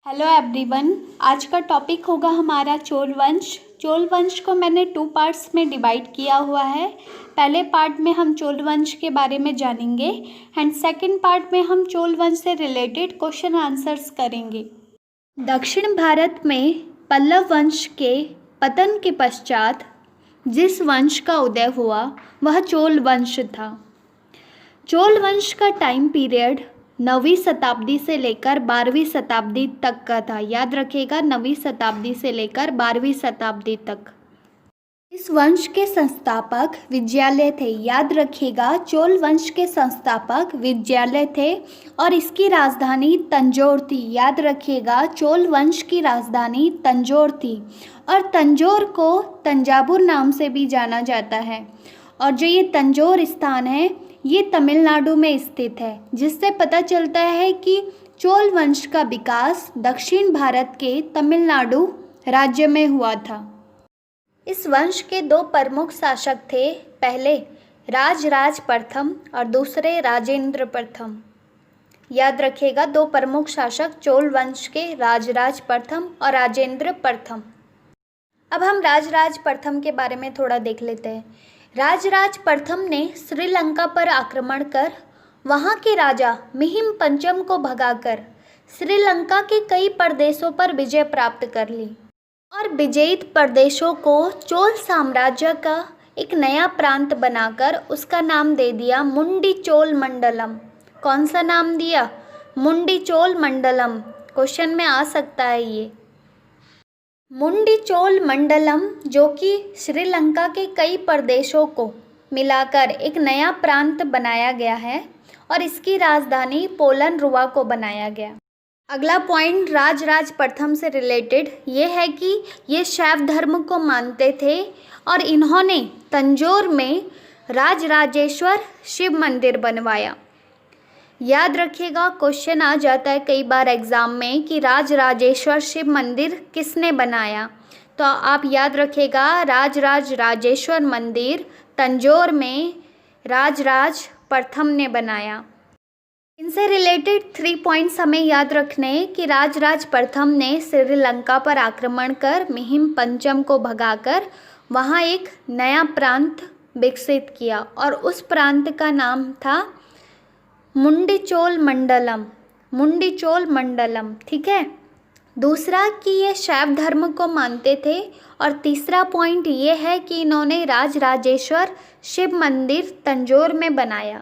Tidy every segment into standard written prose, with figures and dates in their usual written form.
Hello everyone. आज का topic होगा हमारा चोल वंश। चोल वंश को मैंने 2 पार्ट्स में डिवाइड किया हुआ है। पहले पार्ट में हम चोल वंश के बारे में जानेंगे एंड सेकंड पार्ट में हम चोल वंश से रिलेटेड क्वेश्चन आंसर्स करेंगे। दक्षिण भारत में पल्लव वंश के पतन के पश्चात जिस वंश का उदय हुआ वह चोल वंश था। चोल वंश का टाइम पीरियड 9वीं शताब्दी से लेकर 12वीं शताब्दी तक का था। याद रखिएगा, 9वीं शताब्दी से लेकर 12वीं शताब्दी तक। इस वंश के संस्थापक विजयालय थे। याद रखिएगा, चोल वंश के संस्थापक विजयालय थे और इसकी राजधानी तंजौर थी। याद रखिएगा, चोल वंश की राजधानी तंजौर थी और तंजौर को तंजावुर नाम से भी जाना जाता है। और जो ये तंजौर स्थान है ये तमिलनाडु में स्थित है, जिससे पता चलता है कि चोल वंश का विकास दक्षिण भारत के तमिलनाडु राज्य में हुआ था। इस वंश के 2 प्रमुख शासक थे, पहले राजराज प्रथम और दूसरे राजेंद्र प्रथम। याद रखिएगा, 2 प्रमुख शासक चोल वंश के राजराज प्रथम और राजेंद्र प्रथम। अब हम राजराज प्रथम के बारे में थोड़ा देख लेते हैं। राजराज प्रथम ने श्रीलंका पर आक्रमण कर वहां के राजा मिहिम पंचम को भगाकर श्रीलंका के कई प्रदेशों पर विजय प्राप्त कर ली और विजयित प्रदेशों को चोल साम्राज्य का एक नया प्रांत बनाकर उसका नाम दे दिया मुंडी चोल मंडलम। कौन सा नाम दिया? मुंडी चोल मंडलम। क्वेश्चन में आ सकता है ये मुंडी चोल मंडलम, जो कि श्रीलंका के कई प्रदेशों को मिलाकर एक नया प्रांत बनाया गया है और इसकी राजधानी पोलनरुवा को बनाया गया। अगला पॉइंट राजराज प्रथम से रिलेटेड ये है कि ये शैव धर्म को मानते थे और इन्होंने तंजौर में राजराजेश्वर शिव मंदिर बनवाया। याद रखिएगा, क्वेश्चन आ जाता है कई बार एग्जाम में कि राजराजेश्वर शिव मंदिर किसने बनाया, तो आप याद रखिएगा राजराज राजेश्वर मंदिर तंजौर में राजराज प्रथम ने बनाया। इनसे रिलेटेड 3 पॉइंट्स हमें याद रखने हैं कि राजराज प्रथम ने श्रीलंका पर आक्रमण कर मिहिम पंचम को भगाकर वहाँ एक नया प्रांत विकसित किया और उस प्रांत का नाम था मुंडी चोल मंडलम। मुंडी चोल मंडलम, ठीक है। दूसरा कि ये शैव धर्म को मानते थे और तीसरा पॉइंट ये है कि इन्होंने राजराजेश्वर शिव मंदिर तंजौर में बनाया।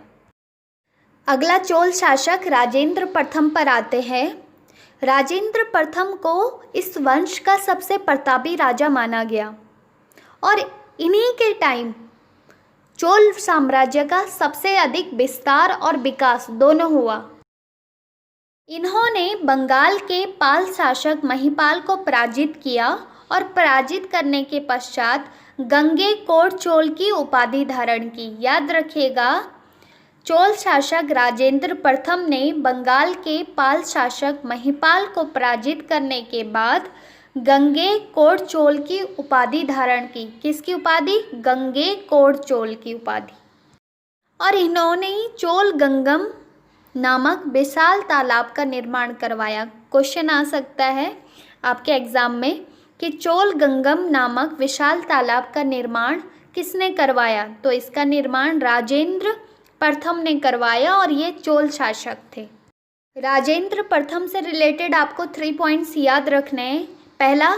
अगला चोल शासक राजेंद्र प्रथम पर आते हैं। राजेंद्र प्रथम को इस वंश का सबसे प्रतापी राजा माना गया और इन्हीं के टाइम चोल साम्राज्य का सबसे अधिक विस्तार और विकास दोनों हुआ। इन्होंने बंगाल के पाल शासक महिपाल को पराजित किया और पराजित करने के पश्चात गंगेकोट चोल की उपाधि धारण की। याद रखिएगा, चोल शासक राजेंद्र प्रथम ने बंगाल के पाल शासक महिपाल को पराजित करने के बाद गंगेकोट चोल की उपाधि धारण की। किसकी उपाधि? गंगेकोट चोल की उपाधि। और इन्होंने चोल गंगम नामक विशाल तालाब का निर्माण करवाया। क्वेश्चन आ सकता है आपके एग्जाम में कि चोल गंगम नामक विशाल तालाब का निर्माण किसने करवाया, तो इसका निर्माण राजेंद्र प्रथम ने करवाया और ये चोल शासक थे। राजेंद्र प्रथम से रिलेटेड आपको 3 पॉइंट्स याद रखने हैं। पहला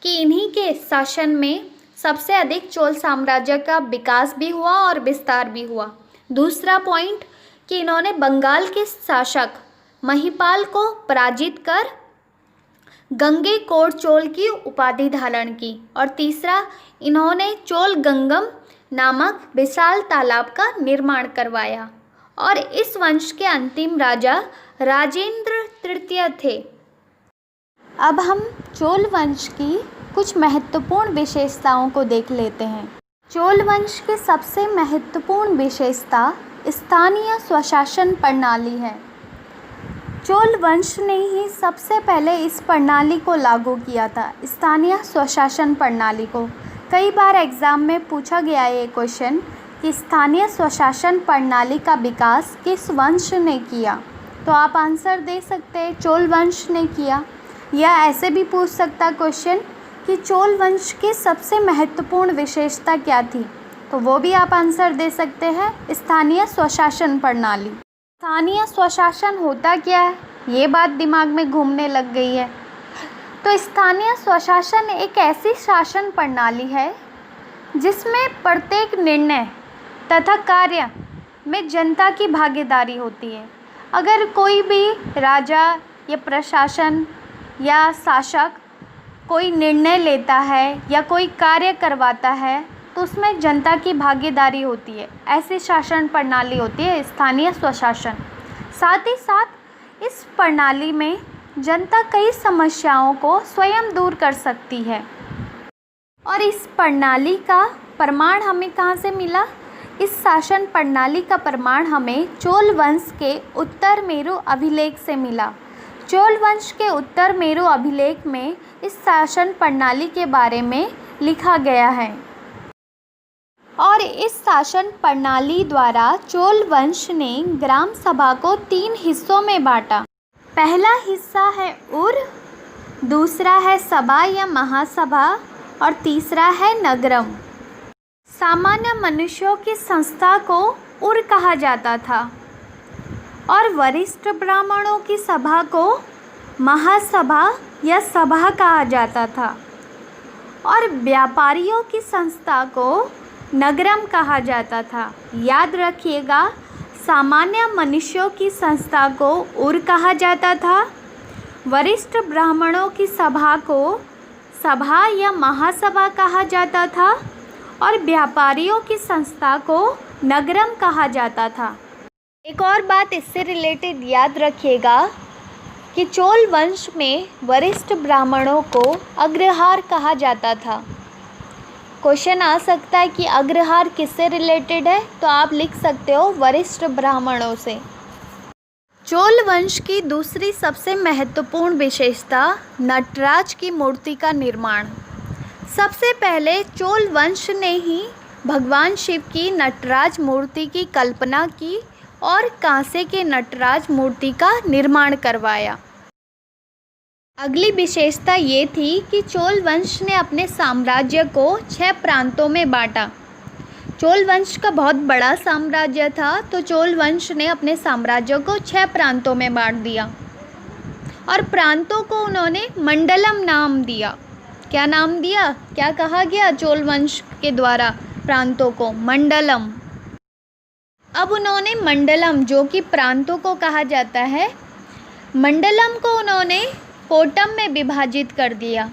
कि इन्हीं के शासन में सबसे अधिक चोल साम्राज्य का विकास भी हुआ और विस्तार भी हुआ। दूसरा पॉइंट कि इन्होंने बंगाल के शासक महिपाल को पराजित कर गंगेकोट चोल की उपाधि धारण की और तीसरा इन्होंने चोल गंगम नामक विशाल तालाब का निर्माण करवाया और इस वंश के अंतिम राजा राजेंद्र तृतीय थे। अब हम चोल वंश की कुछ महत्वपूर्ण विशेषताओं को देख लेते हैं। चोल वंश की सबसे महत्वपूर्ण विशेषता स्थानीय स्वशासन प्रणाली है। चोल वंश ने ही सबसे पहले इस प्रणाली को लागू किया था, स्थानीय स्वशासन प्रणाली को। कई बार एग्जाम में पूछा गया है ये क्वेश्चन कि स्थानीय स्वशासन प्रणाली का विकास किस वंश ने किया, तो आप आंसर दे सकते हैं चोल वंश ने किया। या ऐसे भी पूछ सकता क्वेश्चन कि चोल वंश की सबसे महत्वपूर्ण विशेषता क्या थी, तो वो भी आप आंसर दे सकते हैं, स्थानीय स्वशासन प्रणाली। स्थानीय स्वशासन होता क्या है, ये बात दिमाग में घूमने लग गई है। तो स्थानीय स्वशासन एक ऐसी शासन प्रणाली है जिसमें प्रत्येक निर्णय तथा कार्य में जनता की भागीदारी होती है। अगर कोई भी राजा या प्रशासन या शासक कोई निर्णय लेता है या कोई कार्य करवाता है तो उसमें जनता की भागीदारी होती है, ऐसी शासन प्रणाली होती है स्थानीय स्वशासन। साथ ही साथ इस प्रणाली में जनता कई समस्याओं को स्वयं दूर कर सकती है। और इस प्रणाली का प्रमाण हमें कहाँ से मिला? इस शासन प्रणाली का प्रमाण हमें चोल वंश के उत्तर मेरु अभिलेख से मिला। चोल वंश के उत्तर मेरु अभिलेख में इस शासन प्रणाली के बारे में लिखा गया है। और इस शासन प्रणाली द्वारा चोल वंश ने ग्राम सभा को 3 हिस्सों में बांटा। पहला हिस्सा है उर, दूसरा है सभा या महासभा और तीसरा है नगरम। सामान्य मनुष्यों की संस्था को उर कहा जाता था और वरिष्ठ ब्राह्मणों की सभा को महासभा या सभा कहा जाता था और व्यापारियों की संस्था को नगरम कहा जाता था। याद रखिएगा, सामान्य मनुष्यों की संस्था को उर कहा जाता था, वरिष्ठ ब्राह्मणों की सभा को सभा या महासभा कहा जाता था और व्यापारियों की संस्था को नगरम कहा जाता था। एक और बात इससे रिलेटेड याद रखिएगा कि चोल वंश में वरिष्ठ ब्राह्मणों को अग्रहार कहा जाता था। क्वेश्चन आ सकता है कि अग्रहार किससे रिलेटेड है, तो आप लिख सकते हो वरिष्ठ ब्राह्मणों से। चोल वंश की दूसरी सबसे महत्वपूर्ण विशेषता नटराज की मूर्ति का निर्माण। सबसे पहले चोल वंश ने ही भगवान शिव की नटराज मूर्ति की कल्पना की और कांसे के नटराज मूर्ति का निर्माण करवाया। अगली विशेषता ये थी कि चोल वंश ने अपने साम्राज्य को 6 प्रांतों में बांटा। चोल वंश का बहुत बड़ा साम्राज्य था, तो चोल वंश ने अपने साम्राज्य को 6 प्रांतों में बांट दिया और प्रांतों को उन्होंने मंडलम नाम दिया। क्या नाम दिया? क्या कहा गया चोल वंश के द्वारा प्रांतों को? मंडलम। अब उन्होंने मंडलम, जो कि प्रांतों को कहा जाता है, मंडलम को उन्होंने कोटम में विभाजित कर दिया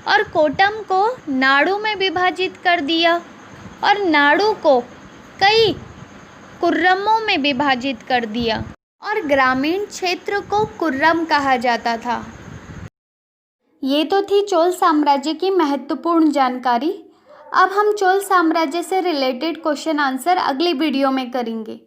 और कोटम को नाडु में विभाजित कर दिया और नाडु को कई कुर्रमों में विभाजित कर दिया और ग्रामीण क्षेत्र को कुर्रम कहा जाता था। ये तो थी चोल साम्राज्य की महत्वपूर्ण जानकारी। अब हम चोल साम्राज्य से रिलेटेड क्वेश्चन आंसर अगली वीडियो में करेंगे।